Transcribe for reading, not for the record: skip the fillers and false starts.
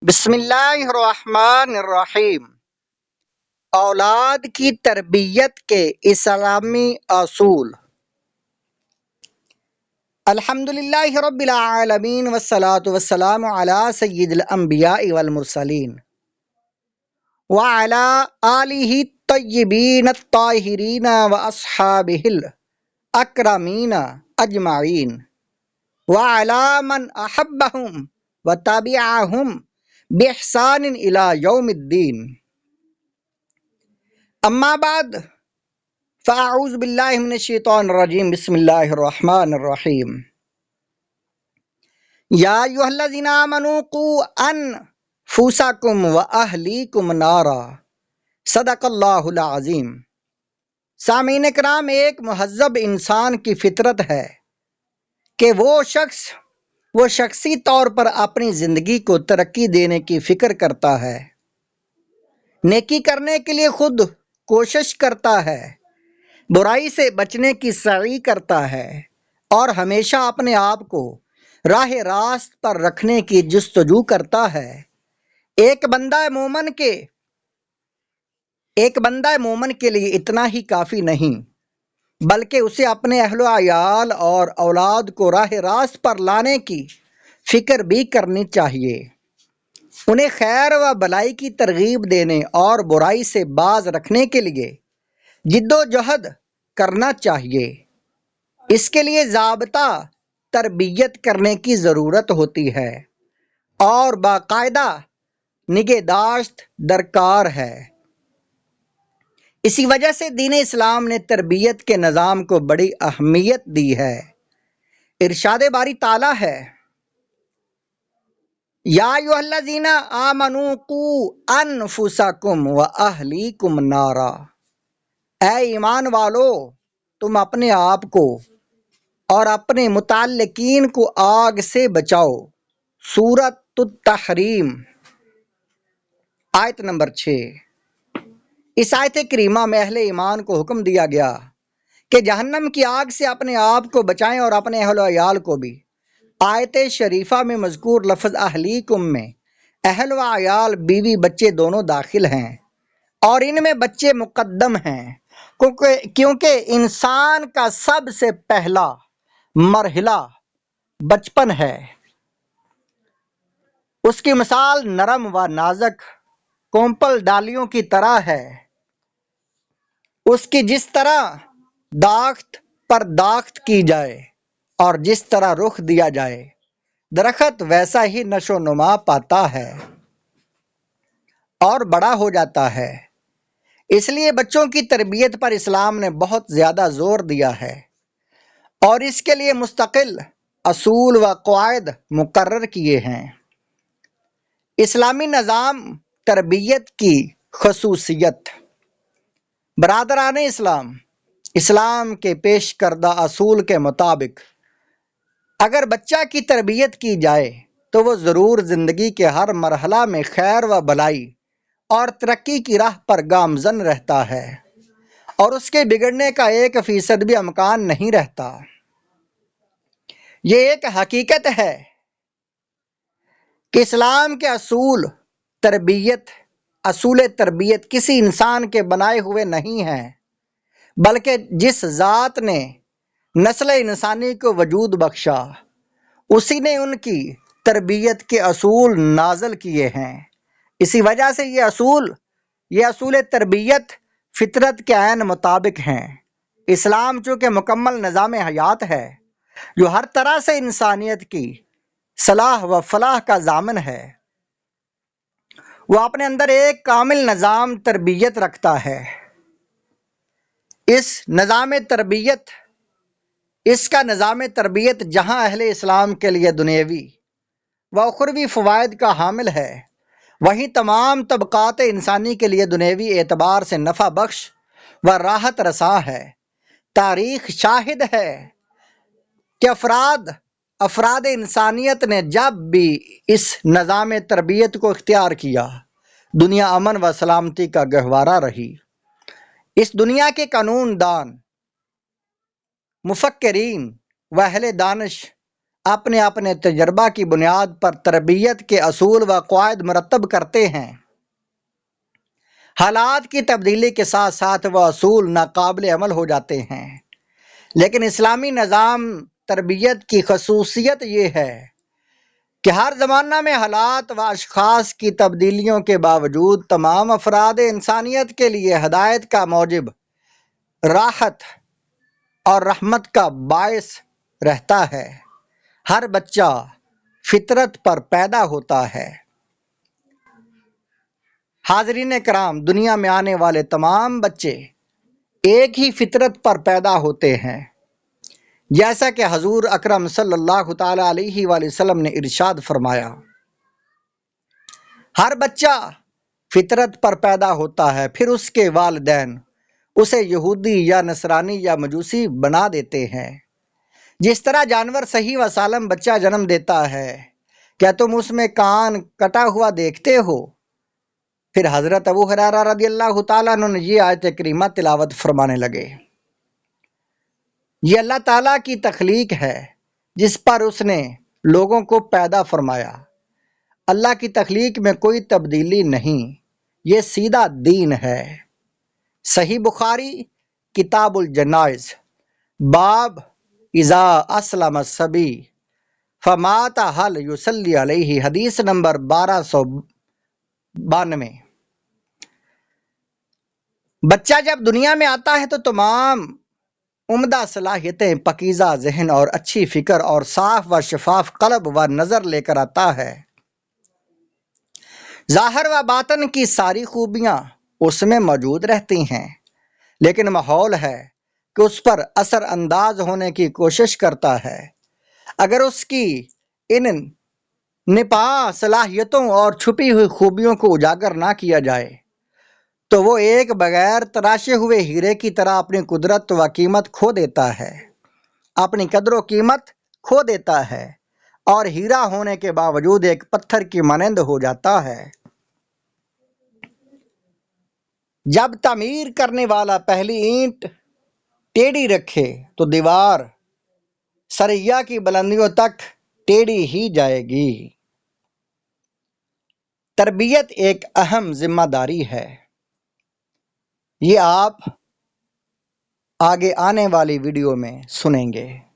بسم اللہ الرحمن الرحیم۔ اولاد کی تربیت کے اسلامی اصول۔ الحمدللہ رب العالمین والصلاة والسلام علی سید الانبیاء والمرسلین وعلی آلہ الطیبین الطاہرین واصحابہ الاکرمین اجمعین وعلی من احبہم وتابعہم بإحسان إلى يوم الدین۔ اما بعد فاعوذ باللہ من الشیطان الرجیم، بسم اللہ الرحمن الرحیم۔ یا ایھا الذین آمنوا قوا انفسکم واہلیکم نارا، صدق اللہ العظیم۔ سامعین کرام، ایک مہذب انسان کی فطرت ہے کہ وہ شخصی طور پر اپنی زندگی کو ترقی دینے کی فکر کرتا ہے، نیکی کرنے کے لیے خود کوشش کرتا ہے، برائی سے بچنے کی سعی کرتا ہے اور ہمیشہ اپنے آپ کو راہ راست پر رکھنے کی جستجو کرتا ہے۔ ایک بندہ مومن کے لیے اتنا ہی کافی نہیں، بلکہ اسے اپنے اہل و عیال اور اولاد کو راہ راست پر لانے کی فکر بھی کرنی چاہیے، انہیں خیر و بھلائی کی ترغیب دینے اور برائی سے باز رکھنے کے لیے جد و جہد کرنا چاہیے۔ اس کے لیے ضابطہ تربیت کرنے کی ضرورت ہوتی ہے اور باقاعدہ نگہداشت درکار ہے۔ اسی وجہ سے دین اسلام نے تربیت کے نظام کو بڑی اہمیت دی ہے۔ ارشاد باری تعالیٰ ہے، یا ایھا الذین آمنوا قوا انفسکم واہلیکم نارا، اے ایمان والو، تم اپنے آپ کو اور اپنے متعلقین کو آگ سے بچاؤ۔ سورۃ التحریم آیت نمبر 6۔ اس آیت کریمہ میں اہل ایمان کو حکم دیا گیا کہ جہنم کی آگ سے اپنے آپ کو بچائیں اور اپنے اہل و عیال کو بھی۔ آیت شریفہ میں مذکور لفظ اہلیکم میں اہل و عیال، بیوی بچے دونوں داخل ہیں، اور ان میں بچے مقدم ہیں کیونکہ انسان کا سب سے پہلا مرحلہ بچپن ہے۔ اس کی مثال نرم و نازک کومل ڈالیوں کی طرح ہے۔ اس کی جس طرح داخت پر داخت کی جائے اور جس طرح رخ دیا جائے، درخت ویسا ہی نشو و نما پاتا ہے اور بڑا ہو جاتا ہے۔ اس لیے بچوں کی تربیت پر اسلام نے بہت زیادہ زور دیا ہے اور اس کے لیے مستقل اصول و قواعد مقرر کیے ہیں۔ اسلامی نظام تربیت کی خصوصیت۔ برادران اسلام کے پیش کردہ اصول کے مطابق اگر بچہ کی تربیت کی جائے تو وہ ضرور زندگی کے ہر مرحلہ میں خیر و بھلائی اور ترقی کی راہ پر گامزن رہتا ہے، اور اس کے بگڑنے کا 1% بھی امکان نہیں رہتا۔ یہ ایک حقیقت ہے کہ اسلام کے اصول تربیت کسی انسان کے بنائے ہوئے نہیں ہیں، بلکہ جس ذات نے نسل انسانی کو وجود بخشا، اسی نے ان کی تربیت کے اصول نازل کیے ہیں۔ اسی وجہ سے یہ اصول تربیت فطرت کے عین مطابق ہیں۔ اسلام چونکہ مکمل نظام حیات ہے جو ہر طرح سے انسانیت کی صلاح و فلاح کا ضامن ہے، وہ اپنے اندر ایک کامل نظام تربیت رکھتا ہے۔ اس کا نظام تربیت جہاں اہل اسلام کے لیے دنیاوی و اخروی فوائد کا حامل ہے، وہیں تمام طبقات انسانی کے لیے دنیاوی اعتبار سے نفع بخش و راحت رساں ہے۔ تاریخ شاہد ہے کہ افراد انسانیت نے جب بھی اس نظام تربیت کو اختیار کیا، دنیا امن و سلامتی کا گہوارہ رہی۔ اس دنیا کے قانون دان، مفکرین و اہل دانش اپنے اپنے تجربہ کی بنیاد پر تربیت کے اصول و قواعد مرتب کرتے ہیں۔ حالات کی تبدیلی کے ساتھ ساتھ وہ اصول ناقابل عمل ہو جاتے ہیں، لیکن اسلامی نظام تربیت کی خصوصیت یہ ہے کہ ہر زمانہ میں حالات و اشخاص کی تبدیلیوں کے باوجود تمام افراد انسانیت کے لیے ہدایت کا موجب، راحت اور رحمت کا باعث رہتا ہے۔ ہر بچہ فطرت پر پیدا ہوتا ہے۔ حاضرین کرام، دنیا میں آنے والے تمام بچے ایک ہی فطرت پر پیدا ہوتے ہیں، جیسا کہ حضور اکرم صلی اللہ تعالی علیہ وآلہ وسلم نے ارشاد فرمایا، ہر بچہ فطرت پر پیدا ہوتا ہے، پھر اس کے والدین اسے یہودی یا نصرانی یا مجوسی بنا دیتے ہیں۔ جس طرح جانور صحیح و سالم بچہ جنم دیتا ہے، کیا تم اس میں کان کٹا ہوا دیکھتے ہو؟ پھر حضرت ابو ہریرہ رضی اللہ تعالیٰ عنہ نے یہ آیت کریمہ تلاوت فرمانے لگے، یہ اللہ تعالیٰ کی تخلیق ہے جس پر اس نے لوگوں کو پیدا فرمایا۔ اللہ کی تخلیق میں کوئی تبدیلی نہیں، یہ سیدھا دین ہے۔ صحیح بخاری کتاب الجنائز، باب اذا اسلم الصبی فمات هل یصلی علیہ، حدیث نمبر 1292۔ بچہ جب دنیا میں آتا ہے تو تمام عمدہ صلاحیتیں، پاکیزہ ذہن اور اچھی فکر اور صاف و شفاف قلب و نظر لے کر آتا ہے۔ ظاہر و باطن کی ساری خوبیاں اس میں موجود رہتی ہیں، لیکن ماحول ہے کہ اس پر اثر انداز ہونے کی کوشش کرتا ہے۔ اگر اس کی ان نپاہ صلاحیتوں اور چھپی ہوئی خوبیوں کو اجاگر نہ کیا جائے تو وہ ایک بغیر تراشے ہوئے ہیرے کی طرح اپنی قدرت و قیمت کھو دیتا ہے، اپنی قدر و قیمت کھو دیتا ہے اور ہیرا ہونے کے باوجود ایک پتھر کی مانند ہو جاتا ہے۔ جب تعمیر کرنے والا پہلی اینٹ ٹیڑھی رکھے تو دیوار سریا کی بلندیوں تک ٹیڑھی ہی جائے گی۔ تربیت ایک اہم ذمہ داری ہے، یہ آپ آگے آنے والی ویڈیو میں سنیں گے۔